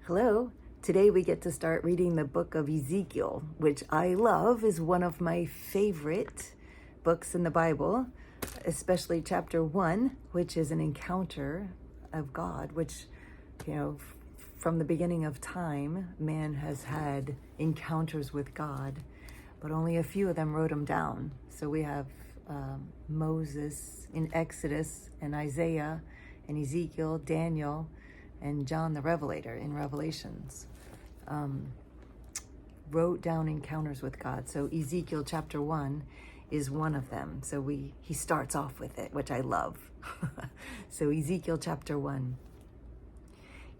Hello. Today we get to start reading the book of Ezekiel, which I love, is one of my favorite books in the Bible, especially chapter 1, which is an encounter of God, which, from the beginning of time, man has had encounters with God, but only a few of them wrote them down. So we have Moses in Exodus, and Isaiah, and Ezekiel, Daniel, and John the Revelator in Revelations wrote down encounters with God. So Ezekiel chapter 1 is one of them. So he starts off with it, which I love. So Ezekiel chapter 1.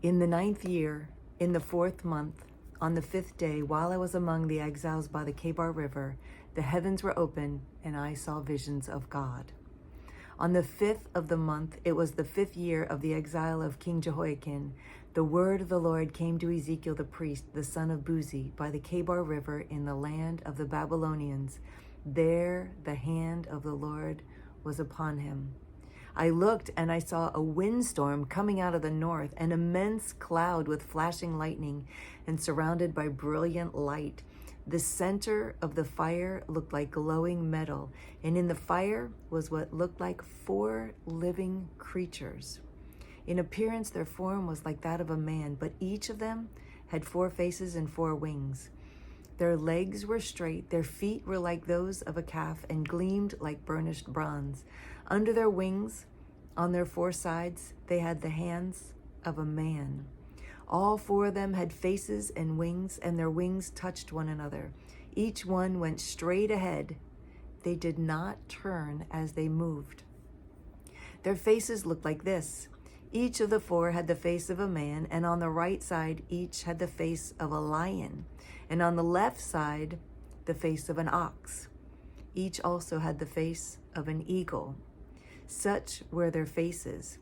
In the 9th year, in the 4th month, on the 5th day, while I was among the exiles by the Kebar River, the heavens were open, and I saw visions of God. On the 5th of the month, it was the 5th year of the exile of King Jehoiakim, the word of the Lord came to Ezekiel the priest, the son of Buzi, by the Kebar River in the land of the Babylonians. There the hand of the Lord was upon him. I looked, and I saw a windstorm coming out of the north, an immense cloud with flashing lightning and surrounded by brilliant light. The center of the fire looked like glowing metal, and in the fire was what looked like 4 living creatures. In appearance, their form was like that of a man, but each of them had 4 faces and 4 wings. Their legs were straight, their feet were like those of a calf and gleamed like burnished bronze. Under their wings, on their 4 sides, they had the hands of a man. All 4 of them had faces and wings, and their wings touched one another. Each one went straight ahead. They did not turn as they moved. Their faces looked like this. Each of the 4 had the face of a man, and on the right side, each had the face of a lion, and on the left side, the face of an ox. Each also had the face of an eagle. Such were their faces.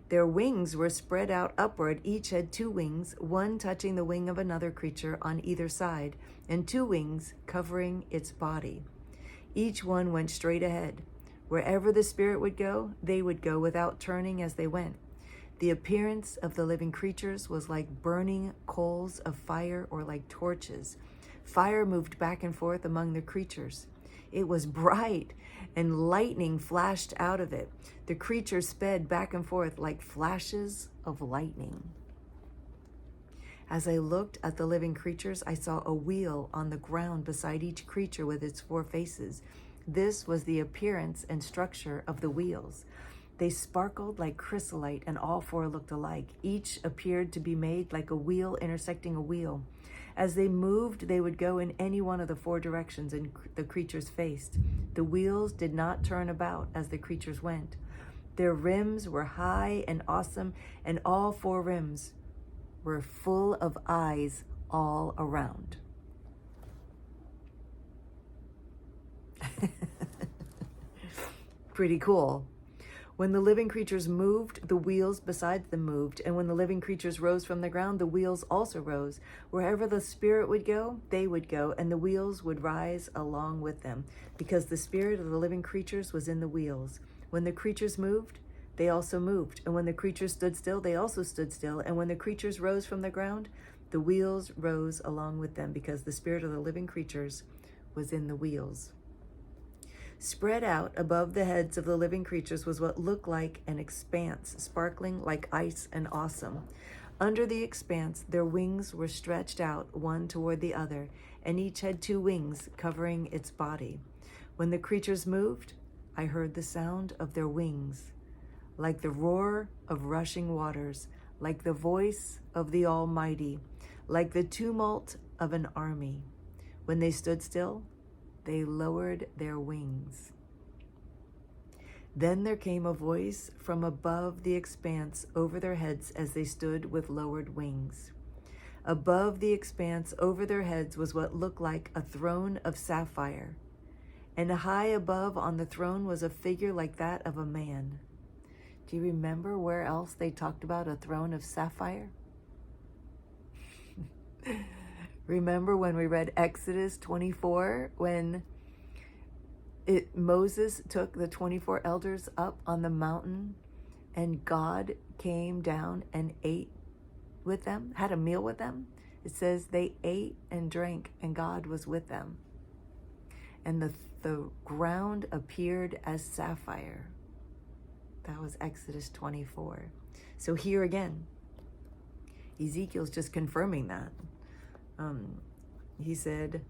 Their wings were spread out upward. Each had 2 wings, one touching the wing of another creature on either side, and 2 wings covering its body. Each one went straight ahead. Wherever the Spirit would go, they would go without turning as they went. The appearance of the living creatures was like burning coals of fire or like torches. Fire moved back and forth among the creatures. It was bright, and lightning flashed out of it. The creatures sped back and forth like flashes of lightning. As I looked at the living creatures, I saw a wheel on the ground beside each creature with its 4 faces. This was the appearance and structure of the wheels. They sparkled like chrysolite, and all 4 looked alike. Each appeared to be made like a wheel intersecting a wheel. As they moved, they would go in any one of the 4 directions the creatures faced. The wheels did not turn about as the creatures went. Their rims were high and awesome, and all 4 rims were full of eyes all around. Pretty cool. When the living creatures moved, the wheels beside them moved. And when the living creatures rose from the ground, the wheels also rose. Wherever the Spirit would go, they would go, and the wheels would rise along with them, because the spirit of the living creatures was in the wheels. When the creatures moved, they also moved. And when the creatures stood still, they also stood still. And when the creatures rose from the ground, the wheels rose along with them, because the spirit of the living creatures was in the wheels. Spread out above the heads of the living creatures was what looked like an expanse, sparkling like ice and awesome. Under the expanse, their wings were stretched out one toward the other, and each had 2 wings covering its body. When the creatures moved, I heard the sound of their wings, like the roar of rushing waters, like the voice of the Almighty, like the tumult of an army. When they stood still, they lowered their wings. Then there came a voice from above the expanse over their heads as they stood with lowered wings. Above the expanse over their heads was what looked like a throne of sapphire, and high above on the throne was a figure like that of a man. Do you remember where else they talked about a throne of sapphire? Remember when we read Exodus 24, when Moses took the 24 elders up on the mountain, and God came down and ate with them, had a meal with them. It says they ate and drank, and God was with them. And the ground appeared as sapphire. That was Exodus 24. So here again, Ezekiel's just confirming that. He said,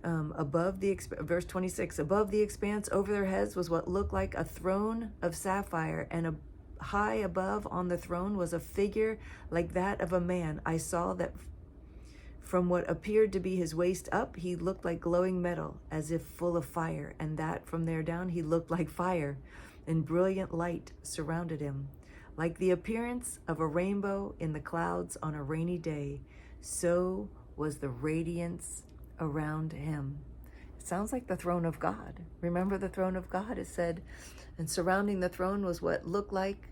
verse 26, above the expanse over their heads was what looked like a throne of sapphire, and high above on the throne was a figure like that of a man. I saw that from what appeared to be his waist up, he looked like glowing metal, as if full of fire, and that from there down he looked like fire, and brilliant light surrounded him. Like the appearance of a rainbow in the clouds on a rainy day, so was the radiance around him. It sounds like the throne of God. Remember the throne of God? It said, and surrounding the throne was what looked like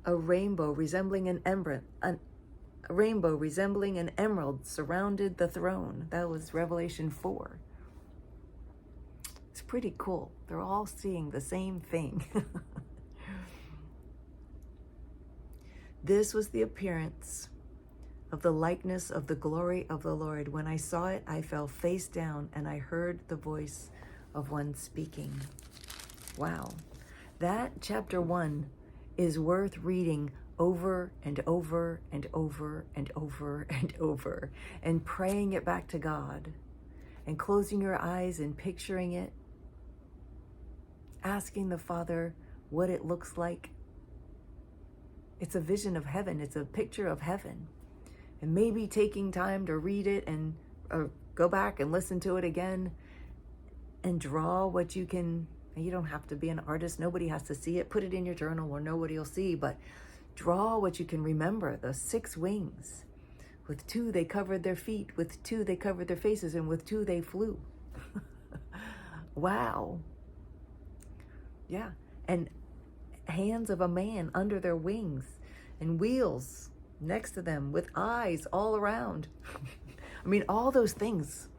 a rainbow resembling an emerald. A rainbow resembling an emerald surrounded the throne. That was Revelation 4. It's pretty cool. They're all seeing the same thing. This was the appearance of the likeness of the glory of the Lord. When I saw it, I fell face down, and I heard the voice of one speaking. Wow. That chapter 1 is worth reading over and over and over and over and over, and praying it back to God, and closing your eyes and picturing it, asking the Father what it looks like. It's a vision of heaven. It's a picture of heaven. And maybe taking time to read it and go back and listen to it again and draw what you can. You don't have to be an artist. Nobody has to see it. Put it in your journal where nobody will see, but draw what you can remember. The 6 wings. With 2 they covered their feet. With 2 they covered their faces. And with 2 they flew. Wow. Yeah. And hands of a man under their wings, and wheels next to them with eyes all around. I mean, all those things,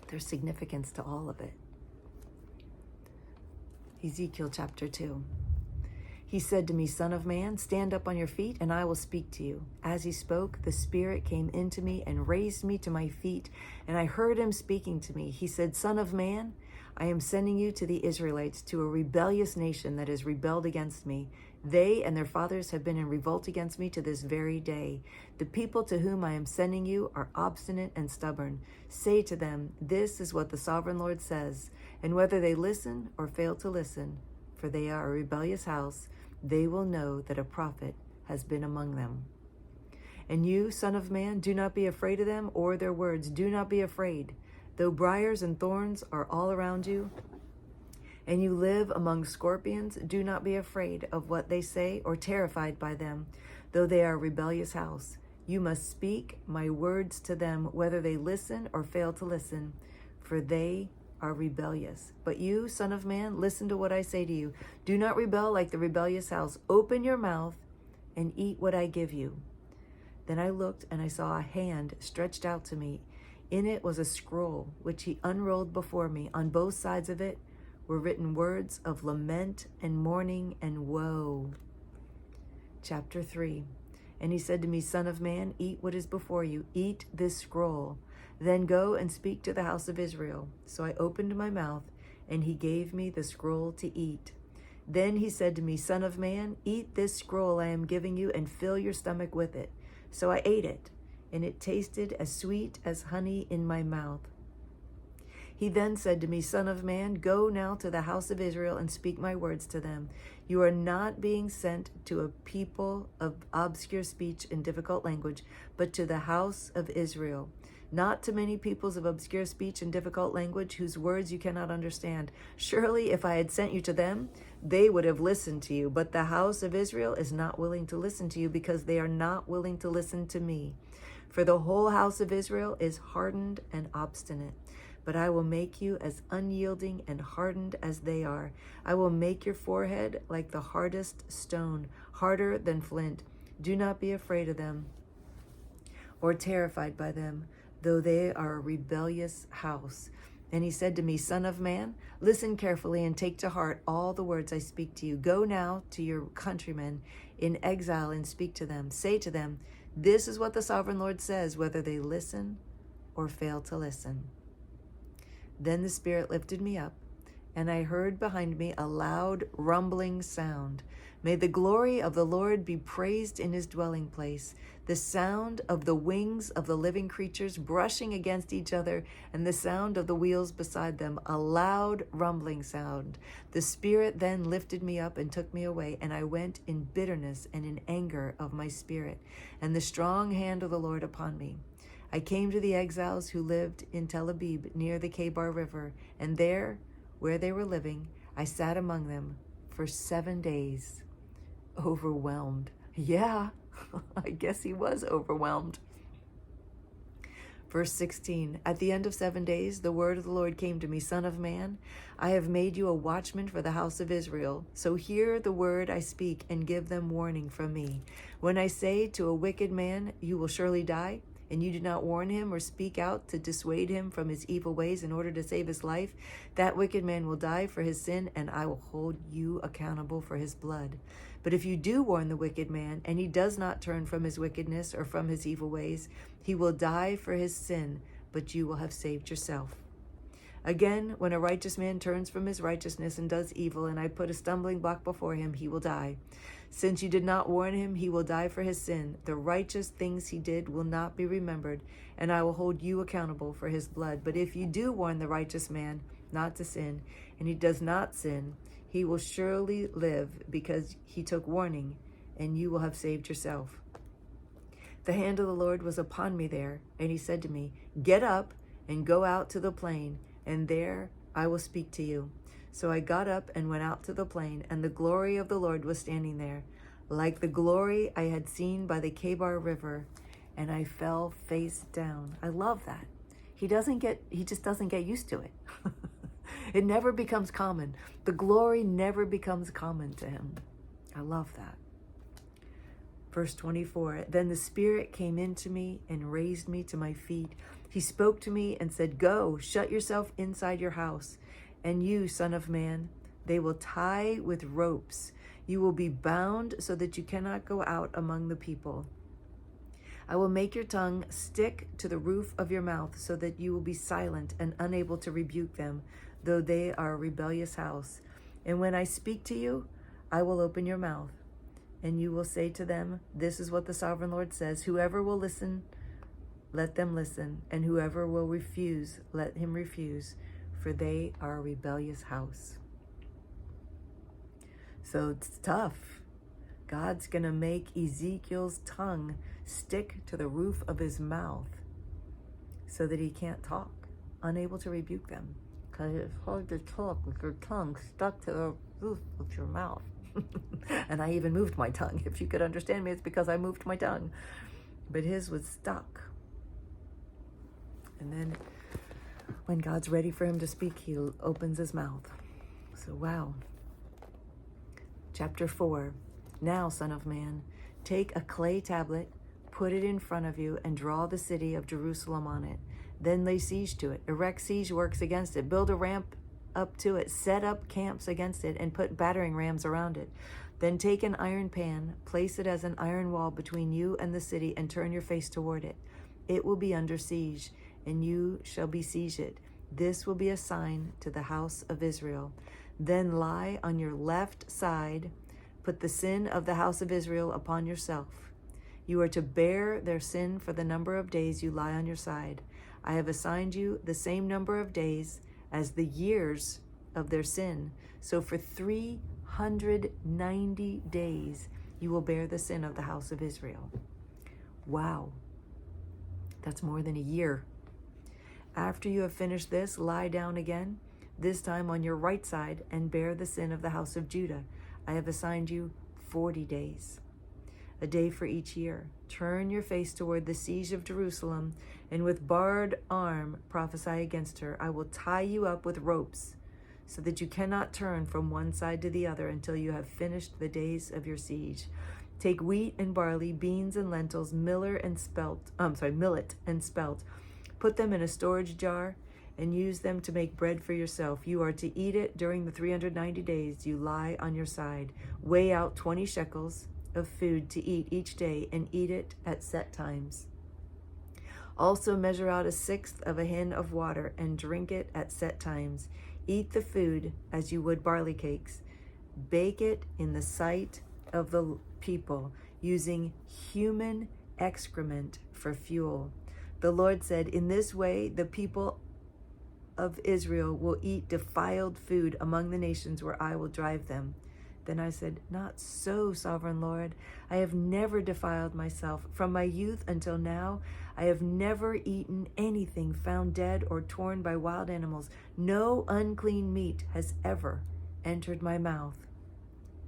there's significance to all of it. Ezekiel chapter 2. He said to me, Son of man, stand up on your feet, and I will speak to you. As he spoke, the Spirit came into me and raised me to my feet, and I heard him speaking to me. He said, Son of man, I am sending you to the Israelites, to a rebellious nation that has rebelled against me. They and their fathers have been in revolt against me to this very day. The people to whom I am sending you are obstinate and stubborn. Say to them, this is what the sovereign Lord says, and whether they listen or fail to listen, for they are a rebellious house, they will know that a prophet has been among them. And you, son of man, do not be afraid of them or their words. Do not be afraid. Though briars and thorns are all around you, and you live among scorpions, do not be afraid of what they say or terrified by them, though they are a rebellious house. You must speak my words to them, whether they listen or fail to listen, for they are rebellious. But you, son of man, listen to what I say to you. Do not rebel like the rebellious house. Open your mouth and eat what I give you. Then I looked, and I saw a hand stretched out to me. In it was a scroll, which he unrolled before me. On both sides of it were written words of lament and mourning and woe. Chapter 3. And he said to me, Son of man, eat what is before you. Eat this scroll. Then go and speak to the house of Israel. So I opened my mouth, and he gave me the scroll to eat. Then he said to me, Son of man, eat this scroll I am giving you, and fill your stomach with it. So I ate it, and it tasted as sweet as honey in my mouth. He then said to me, Son of man, go now to the house of Israel and speak my words to them. You are not being sent to a people of obscure speech and difficult language, but to the house of Israel. Not to many peoples of obscure speech and difficult language, whose words you cannot understand. Surely if I had sent you to them, they would have listened to you. But the house of Israel is not willing to listen to you, because they are not willing to listen to me. For the whole house of Israel is hardened and obstinate. But I will make you as unyielding and hardened as they are. I will make your forehead like the hardest stone, harder than flint. Do not be afraid of them or terrified by them, though they are a rebellious house. And he said to me, Son of man, listen carefully and take to heart all the words I speak to you. Go now to your countrymen in exile and speak to them. Say to them, this is what the sovereign Lord says, whether they listen or fail to listen. Then the Spirit lifted me up, and I heard behind me a loud rumbling sound. May the glory of the Lord be praised in his dwelling place. The sound of the wings of the living creatures brushing against each other, and the sound of the wheels beside them, a loud rumbling sound. The Spirit then lifted me up and took me away, and I went in bitterness and in anger of my spirit, and the strong hand of the Lord upon me. I came to the exiles who lived in Tel Abib near the Kebar River, and there, where they were living, I sat among them for 7 days, overwhelmed. Yeah, I guess he was overwhelmed. Verse 16, at the end of 7 days, the word of the Lord came to me, Son of man, I have made you a watchman for the house of Israel. So hear the word I speak and give them warning from me. When I say to a wicked man, you will surely die, and you do not warn him or speak out to dissuade him from his evil ways in order to save his life, that wicked man will die for his sin, and I will hold you accountable for his blood. But if you do warn the wicked man, and he does not turn from his wickedness or from his evil ways, he will die for his sin, but you will have saved yourself. Again, when a righteous man turns from his righteousness and does evil, and I put a stumbling block before him, he will die. Since you did not warn him, he will die for his sin. The righteous things he did will not be remembered, and I will hold you accountable for his blood. But if you do warn the righteous man not to sin, and he does not sin, he will surely live because he took warning, and you will have saved yourself. The hand of the Lord was upon me there, and he said to me, get up and go out to the plain, and there I will speak to you. So I got up and went out to the plain, and the glory of the Lord was standing there, like the glory I had seen by the Kebar River, and I fell face down. I love that. He just doesn't get used to it. It never becomes common. The glory never becomes common to him. I love that. Verse 24, then the Spirit came into me and raised me to my feet. He spoke to me and said, go, shut yourself inside your house. And you, son of man, they will tie with ropes. You will be bound so that you cannot go out among the people. I will make your tongue stick to the roof of your mouth so that you will be silent and unable to rebuke them, though they are a rebellious house. And when I speak to you, I will open your mouth, and you will say to them, this is what the sovereign Lord says, whoever will listen, let them listen, and whoever will refuse, let him refuse, for they are a rebellious house. So it's tough. God's going to make Ezekiel's tongue stick to the roof of his mouth so that he can't talk, unable to rebuke them. Because it's hard to talk with your tongue stuck to the roof of your mouth. And I even moved my tongue. If you could understand me, it's because I moved my tongue. But his was stuck. And then when God's ready for him to speak, he opens his mouth. So, wow. Chapter 4. Now, son of man, take a clay tablet, put it in front of you, and draw the city of Jerusalem on it. Then lay siege to it. Erect siege works against it. Build a ramp up to it. Set up camps against it, and put battering rams around it. Then take an iron pan, place it as an iron wall between you and the city, and turn your face toward it. It will be under siege, and you shall besiege it. This will be a sign to the house of Israel. Then lie on your left side. Put the sin of the house of Israel upon yourself. You are to bear their sin for the number of days you lie on your side. I have assigned you the same number of days as the years of their sin. So for 390 days you will bear the sin of the house of Israel. Wow. That's more than a year. After you have finished this, lie down again, this time on your right side, and bear the sin of the house of Judah. I have assigned you 40 days, a day for each year. Turn your face toward the siege of Jerusalem, and with bared arm prophesy against her. I will tie you up with ropes, so that you cannot turn from one side to the other until you have finished the days of your siege. Take wheat and barley, beans and lentils, millet and spelt. Put them in a storage jar, and use them to make bread for yourself. You are to eat it during the 390 days you lie on your side. Weigh out 20 shekels of food to eat each day and eat it at set times. Also measure out 1/6 of a hin of water and drink it at set times. Eat the food as you would barley cakes. Bake it in the sight of the people, using human excrement for fuel. The Lord said, in this way the people of Israel will eat defiled food among the nations where I will drive them. Then I said, not so, sovereign Lord. I have never defiled myself. From my youth until now, I have never eaten anything found dead or torn by wild animals. No unclean meat has ever entered my mouth.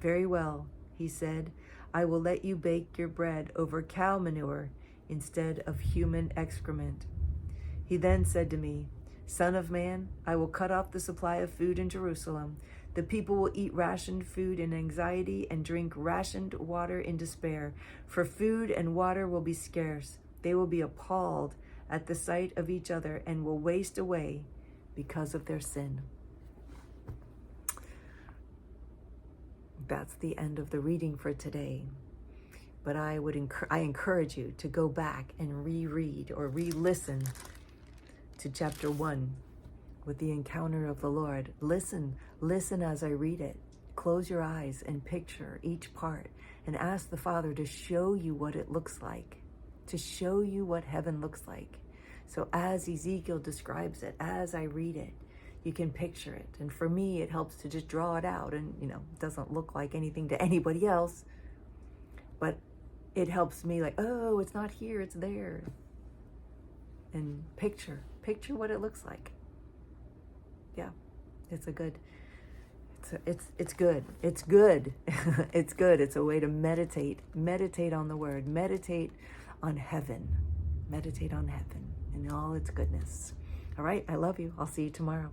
Very well, he said, I will let you bake your bread over cow manure instead of human excrement. He then said to me, Son of man, I will cut off the supply of food in Jerusalem. The people will eat rationed food in anxiety and drink rationed water in despair, for food and water will be scarce. They will be appalled at the sight of each other and will waste away because of their sin. That's the end of the reading for today. But I encourage you to go back and reread or re-listen to chapter 1 with the encounter of the Lord. Listen as I read it. Close your eyes and picture each part and ask the Father to show you what it looks like, to show you what heaven looks like. So as Ezekiel describes it, as I read it, you can picture it. And for me, it helps to just draw it out, and it doesn't look like anything to anybody else, but it helps me, like, oh, it's not here, it's there. And picture what it looks like. Yeah, it's good. It's good. It's good. It's a way to meditate on the word, meditate on heaven and all its goodness. All right, I love you. I'll see you tomorrow.